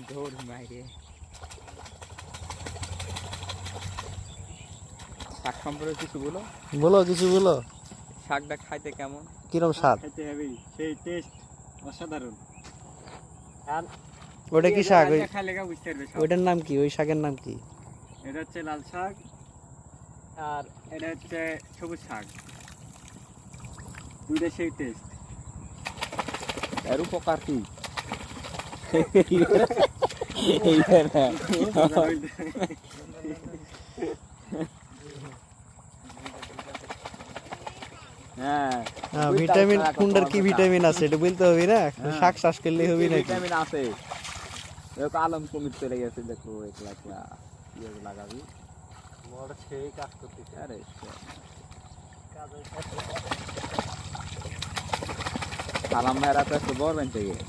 দৌড় বাইরে। শাক সম্পর্কে কিছু বলো। বলো কিছু বলো। শাকটা খাইতে কেমন? কিরম স্বাদ? খাইতে হবে, সেই টেস্ট অসাধারণ। আর ওটা কি শাক? খাইলে বুঝতে পারবে সব। ওইটার নাম কি? ওই শাকের নাম কি? এটা হচ্ছে লাল শাক আর এটা হচ্ছে সবুজ শাক, দুইটা সেই টেস্ট। এর উপকার কি? হ্যাঁ, ভিটামিন কোনটার কি ভিটামিন আছে এটা বলতে হবে না, শাক চাষ করলে হবে নাকি? ভিটামিন আছে। দেখো আলম কমিট চলে গেছে, দেখো একলা একলা কি লাগাবি। বড় সেই কাজ করতে আরে কাজ সালাম মেরা তো একটু বড় বেঞ্চে গিয়ে